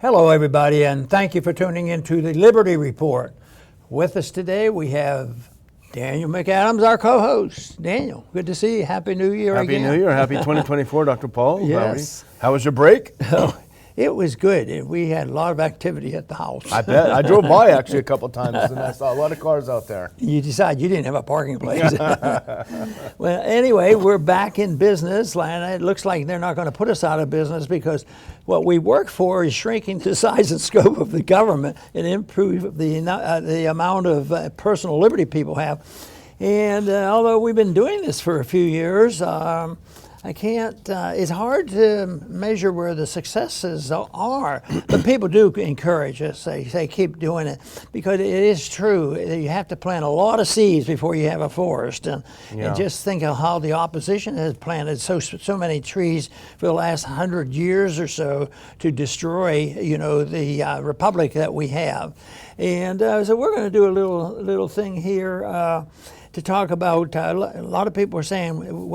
Hello, everybody, and thank you for tuning into the Liberty Report. With us today, we have Daniel McAdams, our co-host. Daniel, good to see you. Happy New Year again. Happy New Year. Happy 2024, Dr. Paul. Yes. How was your break? It was good. We had a lot of activity at the house. I bet. I drove by actually a couple times and I saw a lot of cars out there. You decided you didn't have a parking place. Well, anyway, we're back in business, and it looks like they're not going to put us out of business because what we work for is shrinking the size and scope of the government and improve the amount of personal liberty people have. And although we've been doing this for a few years, I can't, it's hard to measure where the successes are, but people do encourage us. They say keep doing it because it is true. You have to plant a lot of seeds before you have a forest. And just think of how the opposition has planted so many trees for the last 100 years or so to destroy, the republic that we have. And so we're going to do a little thing here to talk about, a lot of people are saying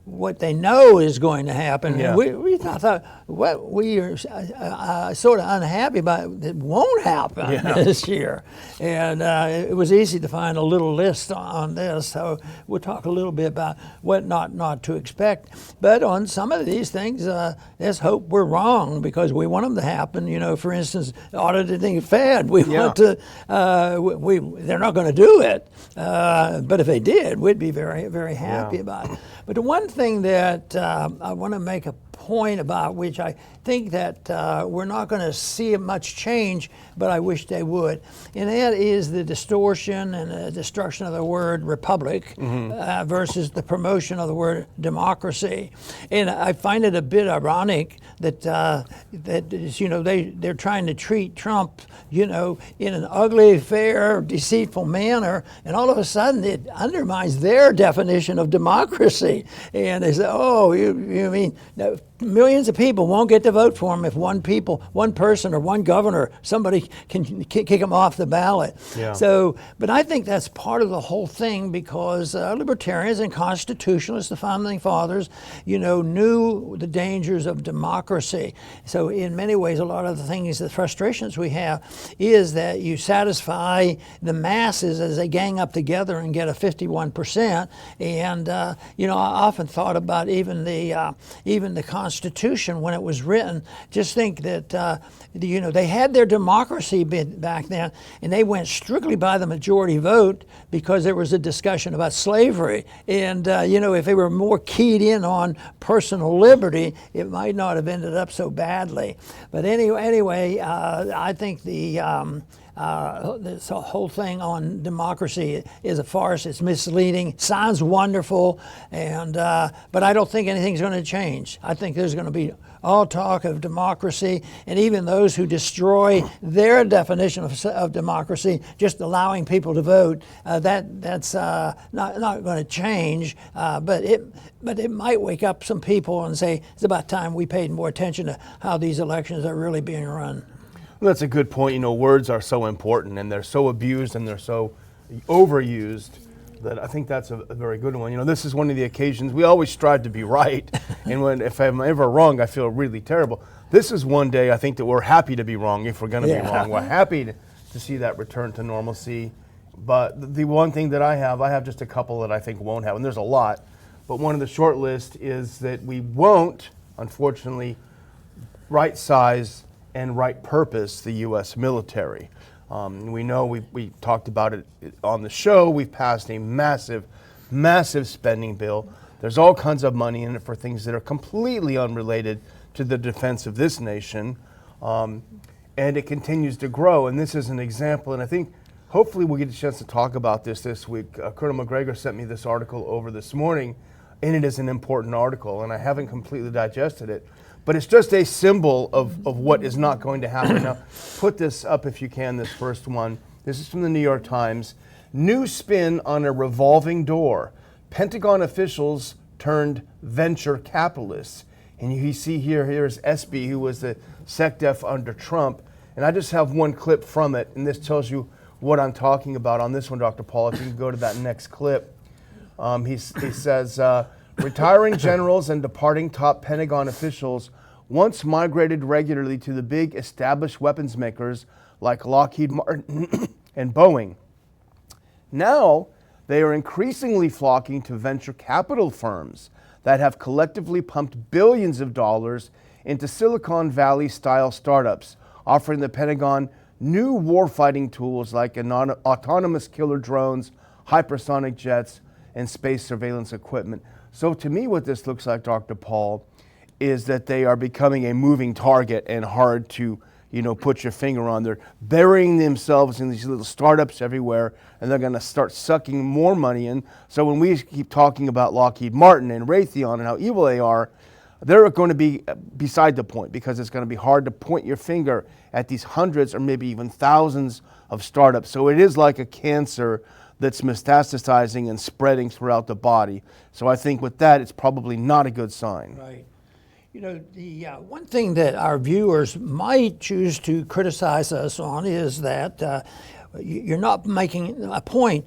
what they know is going to happen. Yeah. We thought what we are sort of unhappy about that won't happen this year. And it was easy to find a little list on this. So we'll talk a little bit about what not to expect. But on some of these things, there's hope we're wrong because we want them to happen. For instance, auditing Fed, we want to, they're not going to do it. But if they did, we'd be very, very happy about it. But the one thing that I want to make a point about, which I think that we're not going to see much change, but I wish they would, and that is the distortion and the destruction of the word republic versus the promotion of the word democracy. And I find it a bit ironic that they're trying to treat Trump, in an ugly, fair, deceitful manner, and all of a sudden it undermines their definition of democracy. And they say, oh, you mean millions of people won't get to vote for him if one person or one governor, somebody can kick him off the ballot. Yeah. So, but I think that's part of the whole thing because libertarians and constitutionalists, the founding fathers, knew the dangers of democracy. So in many ways, a lot of the things, the frustrations we have is that you satisfy the masses as they gang up together and get a 51%. And, I often thought about even the Constitution when it was written. Just think that they had their democracy back then, and they went strictly by the majority vote because there was a discussion about slavery. And if they were more keyed in on personal liberty, it might not have ended up so badly. But anyway, I think this whole thing on democracy is a farce. It's misleading. Sounds wonderful, but I don't think anything's going to change. I think there's going to be all talk of democracy, and even those who destroy their definition of democracy, just allowing people to vote, that's not going to change. But it might wake up some people and say it's about time we paid more attention to how these elections are really being run. Well, that's a good point. Words are so important and they're so abused and they're so overused that I think that's a very good one. This is one of the occasions we always strive to be right. And if I'm ever wrong, I feel really terrible. This is one day I think that we're happy to be wrong if we're going to be wrong. We're happy to see that return to normalcy. But the one thing that I have just a couple that I think won't happen. There's a lot. But one of the short list is that we won't, unfortunately, right size and right purpose the U.S. military. We know we talked about it on the show. We've passed a massive spending bill. There's all kinds of money in it for things that are completely unrelated to the defense of this nation. And it continues to grow. And this is an example. And I think hopefully we'll get a chance to talk about this week. Colonel McGregor sent me this article over this morning, and it is an important article. And I haven't completely digested it. But it's just a symbol of what is not going to happen. Now, put this up if you can, this first one. This is from the New York Times. New spin on a revolving door. Pentagon officials turned venture capitalists. And you see here's SB, who was the SecDef under Trump. And I just have one clip from it, and this tells you what I'm talking about on this one, Dr. Paul. If you can go to that next clip. He says, retiring generals and departing top Pentagon officials once migrated regularly to the big established weapons makers like Lockheed Martin and Boeing. Now, they are increasingly flocking to venture capital firms that have collectively pumped billions of dollars into Silicon Valley-style startups, offering the Pentagon new warfighting tools like autonomous killer drones, hypersonic jets, and space surveillance equipment. So to me, what this looks like, Dr. Paul, is that they are becoming a moving target and hard to, put your finger on. They're burying themselves in these little startups everywhere, and they're going to start sucking more money in. So when we keep talking about Lockheed Martin and Raytheon and how evil they are, they're going to be beside the point, because it's going to be hard to point your finger at these hundreds or maybe even thousands of startups. So it is like a cancer that's metastasizing and spreading throughout the body. So I think with that, it's probably not a good sign. Right. The one thing that our viewers might choose to criticize us on is that you're not making a point.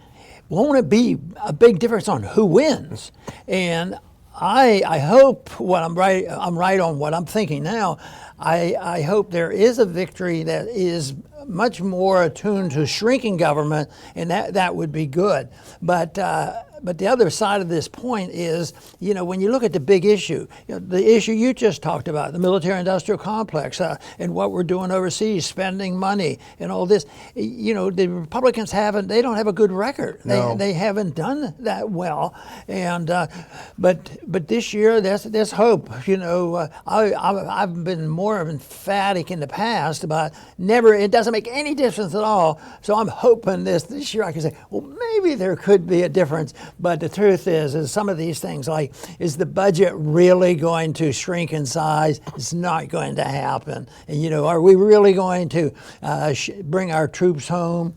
Won't it be a big difference on who wins? And I hope I'm right on what I'm thinking now. I hope there is a victory that is much more attuned to shrinking government, and that would be good. But the other side of this point is, when you look at the big issue, the issue you just talked about, the military-industrial complex, and what we're doing overseas, spending money and all this, the Republicans they don't have a good record. No. They haven't done that well, and but this year there's hope. I've been more emphatic in the past about it doesn't make any difference at all. So I'm hoping this year I can say, well, maybe there could be a difference. But the truth is some of these things, like, is the budget really going to shrink in size? It's not going to happen. And, are we really going to bring our troops home?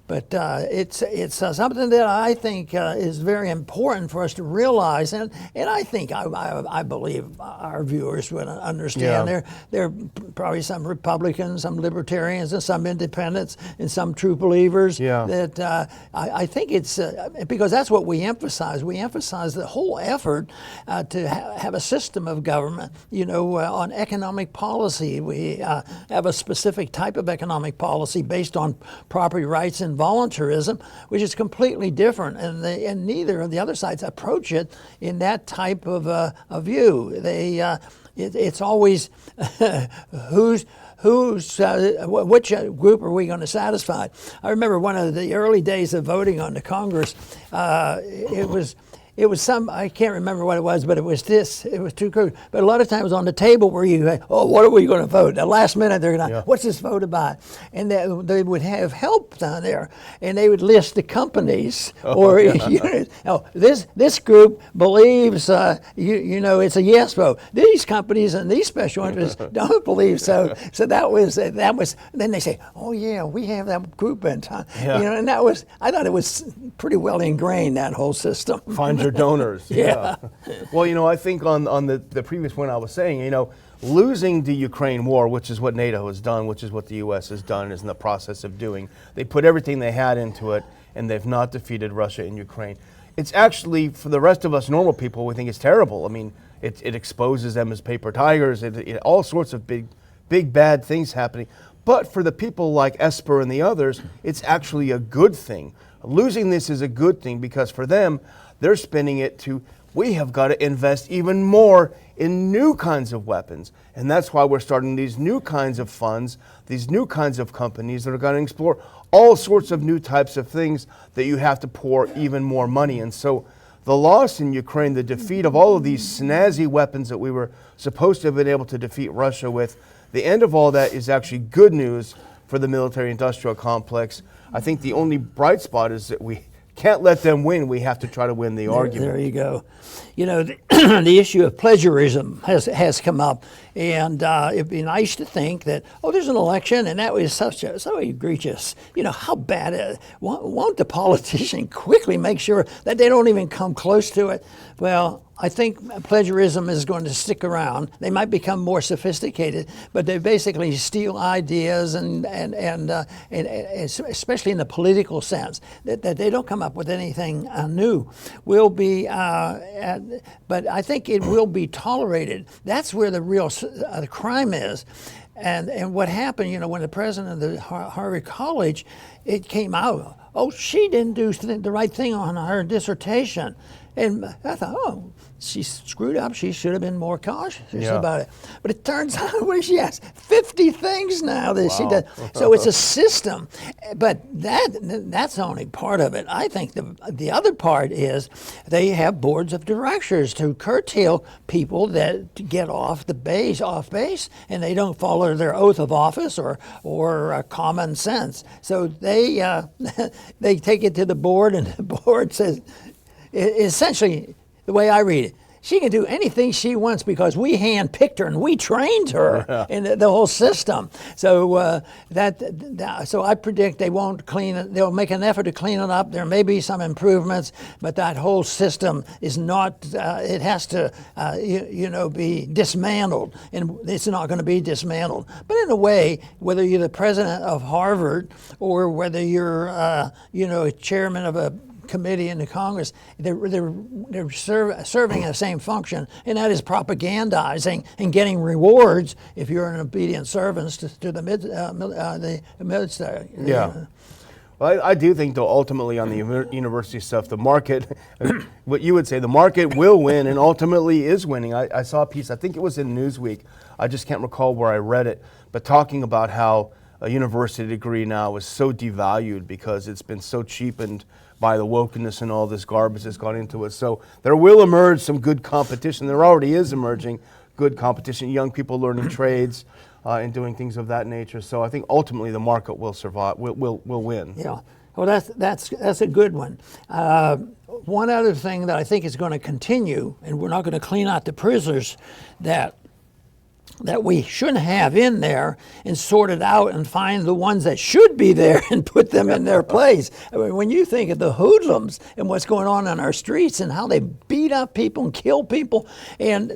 But it's something that I think is very important for us to realize, and I think I believe our viewers would understand. Yeah. There are probably some Republicans, some Libertarians, and some Independents, and some true believers. Yeah. That I think it's because that's what we emphasize. We emphasize the whole effort to have a system of government. On economic policy, we have a specific type of economic policy based on property rights and voluntarism, which is completely different, and neither of the other sides approach it in that type of a view. It's always which group are we going to satisfy? I remember one of the early days of voting on the Congress. It was some, I can't remember what it was, but it was too crude. But a lot of times on the table where you say, what are we going to vote? The last minute they're going to, what's this vote about? And they would have help down there, and they would list the companies, this group believes, it's a yes vote. These companies and these special interests don't believe so. So that was, then they say, we have that group in time. Yeah. And I thought it was pretty well ingrained, that whole system. Find your donors. Yeah. Well, I think on the previous point I was saying, losing the Ukraine war, which is what NATO has done, which is what the U.S. has done, is in the process of doing. They put everything they had into it, and they've not defeated Russia and Ukraine. It's actually, for the rest of us normal people, we think it's terrible. I mean, it exposes them as paper tigers, all sorts of big bad things happening. But for the people like Esper and the others, it's actually a good thing. Losing this is a good thing, because for them, they're spinning it to, we have got to invest even more in new kinds of weapons. And that's why we're starting these new kinds of funds, these new kinds of companies that are going to explore all sorts of new types of things that you have to pour even more money in. So the loss in Ukraine, the defeat of all of these snazzy weapons that we were supposed to have been able to defeat Russia with, the end of all that is actually good news for the military-industrial complex. I think the only bright spot is that we can't let them win. We have to try to win the argument. There you go. The issue of pleasurism has come up, and it'd be nice to think that, there's an election, and that was so egregious. How bad won't the politician quickly make sure that they don't even come close to it? Well, I think plagiarism is going to stick around. They might become more sophisticated, but they basically steal ideas and especially in the political sense, that they don't come up with anything new. But I think it will be tolerated. That's where the real the crime is. And what happened, when the president of the Harvard College, it came out, oh, she didn't do the right thing on her dissertation. And I thought, oh, she screwed up. She should have been more cautious about it. But it turns out she has 50 things now that she does. So it's a system. But that's only part of it. I think the other part is they have boards of directors to curtail people that get off base, and they don't follow their oath of office or common sense. So they they take it to the board, and the board says, essentially, the way I read it, she can do anything she wants because we handpicked her and we trained her in the whole system. So so I predict they won't clean it. They'll make an effort to clean it up. There may be some improvements, but that whole system is not. It has to, be dismantled, and it's not going to be dismantled. But in a way, whether you're the president of Harvard or whether you're, chairman of a committee in the Congress, they're serving the same function, and that is propagandizing and getting rewards if you're an obedient servant to the military. Yeah. Well, I do think, though, ultimately on the university stuff, the market, what you would say, the market will win and ultimately is winning. I saw a piece, I think it was in Newsweek, I just can't recall where I read it, but talking about how a university degree now is so devalued because it's been so cheapened by the wokeness and all this garbage that's gone into it. So there will emerge some good competition. There already is emerging good competition, young people learning trades and doing things of that nature. So I think ultimately the market will survive, will win. Yeah, well, that's a good one. One other thing that I think is going to continue, and we're not going to clean out the prisoners that we shouldn't have in there, and sort it out and find the ones that should be there and put them in their place. I mean, when you think of the hoodlums and what's going on our streets and how they beat up people and kill people, and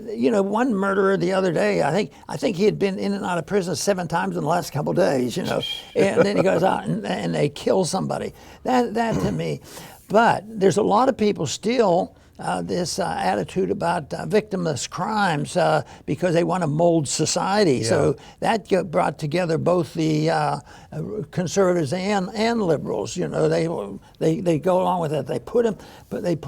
one murderer the other day, I think he had been in and out of prison 7 times in the last couple of days, and then he goes out and they kill somebody. That to me, but there's a lot of people still. This attitude about victimless crimes because they want to mold society. Yeah. So that brought together both the conservatives and liberals. They go along with it. They put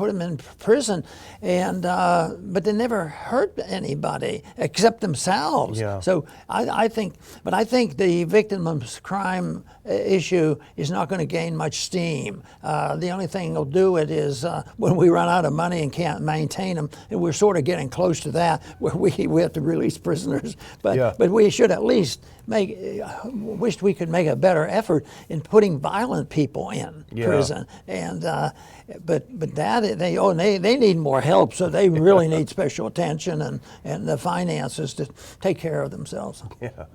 them in prison, and but they never hurt anybody except themselves. Yeah. So I think the victimless crime issue is not going to gain much steam. The only thing that'll do it is when we run out of money and can't maintain them, and we're sort of getting close to that, where we have to release prisoners. But we should at least wished we could make a better effort in putting violent people in prison. And but that they need more help, so they really need special attention and the finances to take care of themselves. Yeah.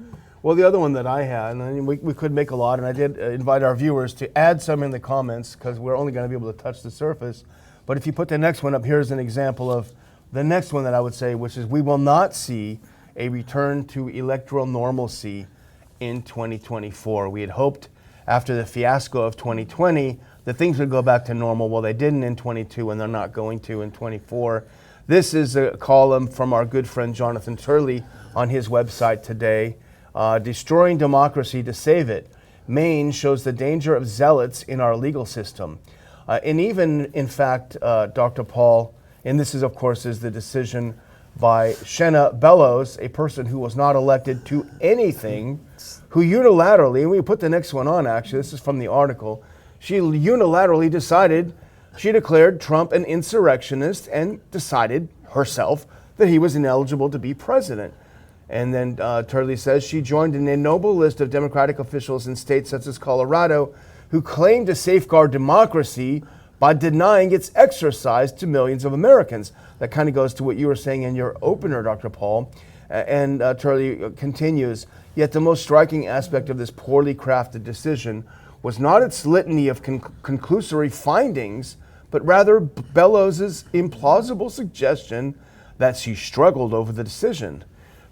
Well, the other one that I had, and we could make a lot, and I did invite our viewers to add some in the comments because we're only going to be able to touch the surface. But if you put the next one up, here's an example of the next one that I would say, which is we will not see a return to electoral normalcy in 2024. We had hoped after the fiasco of 2020 that things would go back to normal. Well, they didn't in 22, and they're not going to in 24. This is a column from our good friend Jonathan Turley on his website today. Destroying democracy to save it. Maine shows the danger of zealots in our legal system. And even, in fact, Dr. Paul, and this is, of course, is the decision by Shenna Bellows, a person who was not elected to anything, who unilaterally, and we put the next one on, actually, this is from the article, she unilaterally declared Trump an insurrectionist and decided herself that he was ineligible to be president. And then Turley says she joined an ignoble list of Democratic officials in states such as Colorado who claim to safeguard democracy by denying its exercise to millions of Americans. That kind of goes to what you were saying in your opener, Dr. Paul. And Turley continues, yet the most striking aspect of this poorly crafted decision was not its litany of conclusory findings, but rather Bellows' implausible suggestion that she struggled over the decision.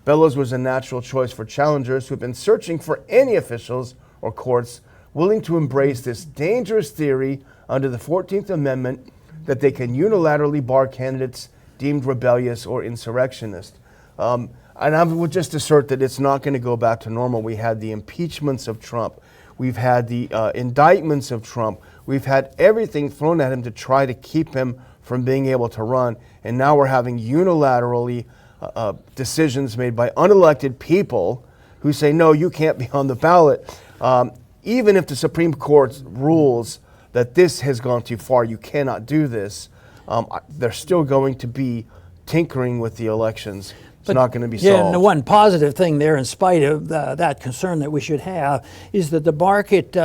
Bellows was a natural choice for challengers who have been searching for any officials or courts willing to embrace this dangerous theory under the 14th Amendment that they can unilaterally bar candidates deemed rebellious or insurrectionist. And I would just assert that it's not going to go back to normal. We had the impeachments of Trump. We've had the indictments of Trump. We've had everything thrown at him to try to keep him from being able to run. And now we're having unilaterally decisions made by unelected people who say, no, you can't be on the ballot. Even if the Supreme Court rules that this has gone too far, you cannot do this, they're still going to be tinkering with the elections. It's not going to be solved. Yeah, and the one positive thing there, in spite of that concern that we should have, is that the market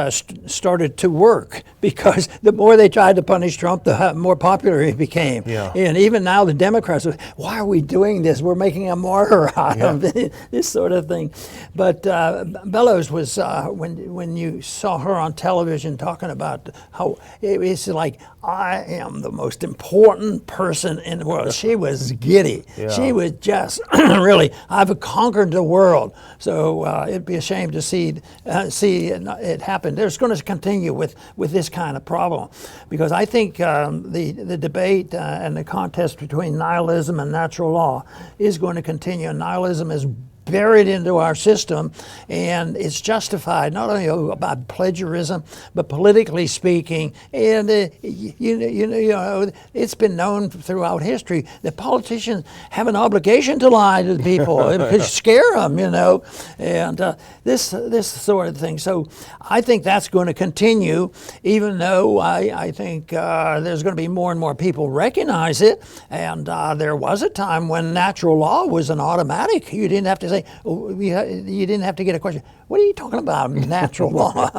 started to work, because the more they tried to punish Trump, the more popular he became. Yeah. And even now the Democrats are, why are we doing this? We're making a martyr out of it, this sort of thing. But Bellows was, when you saw her on television talking about how it's like, I am the most important person in the world. She was giddy. Yeah. She was just really, I've conquered the world. So it'd be a shame to see it happen. There's going to continue with this kind of problem, because I think the debate and the contest between nihilism and natural law is going to continue. Nihilism is buried into our system, and it's justified not only about plagiarism, but politically speaking. And you know, it's been known throughout history that politicians have an obligation to lie to the people because scare them, you know, and this sort of thing. So I think that's going to continue, even though I think there's going to be more and more people recognize it. And there was a time when natural law was an automatic. You didn't have to say, you didn't have to get a question. What are you talking about, natural law?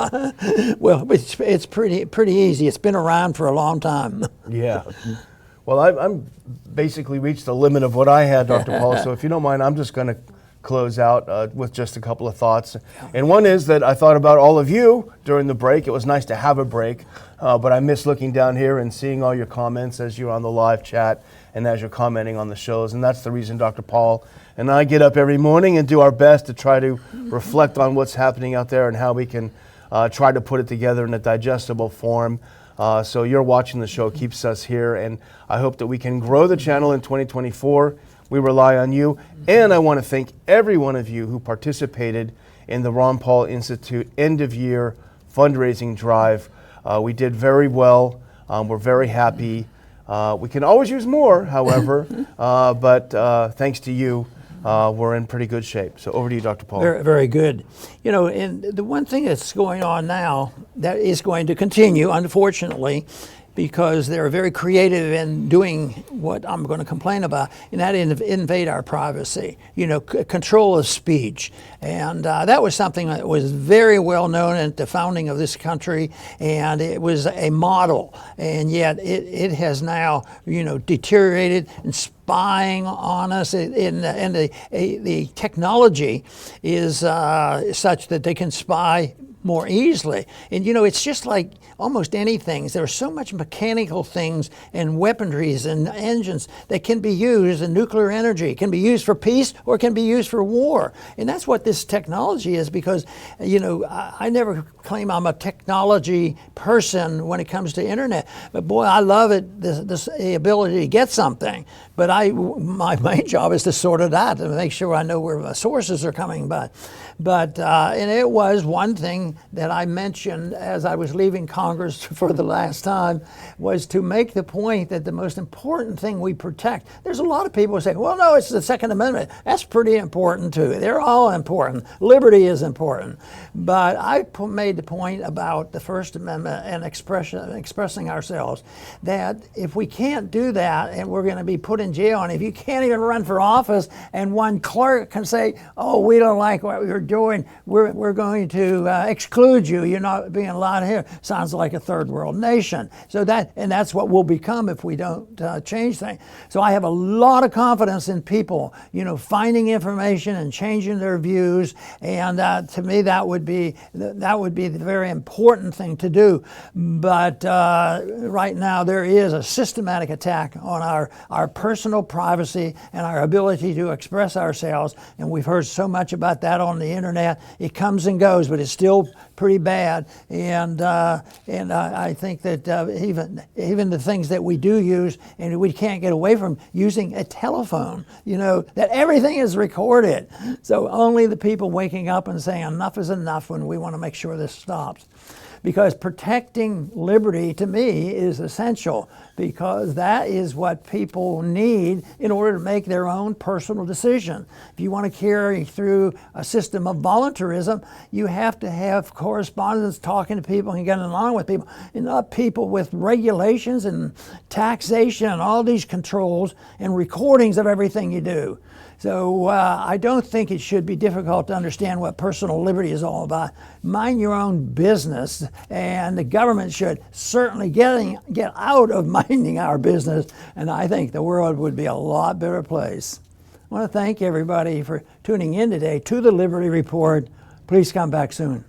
Well, it's pretty easy. It's been around for a long time. Yeah. Well, I'm basically reached the limit of what I had, Dr. Paul. So if you don't mind, I'm just going to close out with just a couple of thoughts. And one is that I thought about all of you during the break. It was nice to have a break, but I miss looking down here and seeing all your comments as you're on the live chat and as you're commenting on the shows. And that's the reason Dr. Paul and I get up every morning and do our best to try to reflect on what's happening out there and how we can try to put it together in a digestible form. So you're watching the show keeps us here, and I hope that we can grow the channel in 2024. We rely on you, and I want to thank every one of you who participated in the Ron Paul Institute end-of-year fundraising drive. We did very well. We're very happy. We can always use more, however, but thanks to you, we're in pretty good shape. So over to you, Dr. Paul. Very, very good. You know, and the one thing that's going on now that is going to continue, unfortunately, because they're very creative in doing what I'm going to complain about, and that invade our privacy, you know, control of speech. And that was something that was very well known at the founding of this country, and it was a model. And yet it has now, you know, deteriorated and spying on us, and the technology is such that they can spy more easily. And you know, it's just like almost anything. There's so much mechanical things and weaponries and engines that can be used, and nuclear energy can be used for peace or can be used for war. And that's what this technology is, because, you know, I never claim I'm a technology person when it comes to internet, but boy, I love it, the ability to get something. But my main job is to sort it out, to make sure I know where my sources are coming by. But, and it was one thing that I mentioned as I was leaving Congress for the last time, was to make the point that the most important thing we protect, there's a lot of people who say, well, no, it's the Second Amendment. That's pretty important too. They're all important. Liberty is important. But I made the point about the First Amendment and expressing ourselves, that if we can't do that and we're going to be put in jail deal. And if you can't even run for office and one clerk can say, oh, we don't like what you're doing, we're going to exclude you, you're not being allowed here, sounds like a third world nation. So that's what we'll become if we don't change things. So I have a lot of confidence in people, finding information and changing their views. And to me, that would be the very important thing to do. But right now, there is a systematic attack on our personal privacy and our ability to express ourselves. And we've heard so much about that on the internet. It comes and goes, but it's still pretty bad. And I think that even the things that we do use, and we can't get away from using a telephone, that everything is recorded. So only the people waking up and saying enough is enough when we want to make sure this stops. Because protecting liberty, to me, is essential, because that is what people need in order to make their own personal decision. If you want to carry through a system of voluntarism, you have to have correspondence, talking to people and getting along with people, and not people with regulations and taxation and all these controls and recordings of everything you do. So I don't think it should be difficult to understand what personal liberty is all about. Mind your own business, and the government should certainly get out of minding our business, and I think the world would be a lot better place. I want to thank everybody for tuning in today to the Liberty Report. Please come back soon.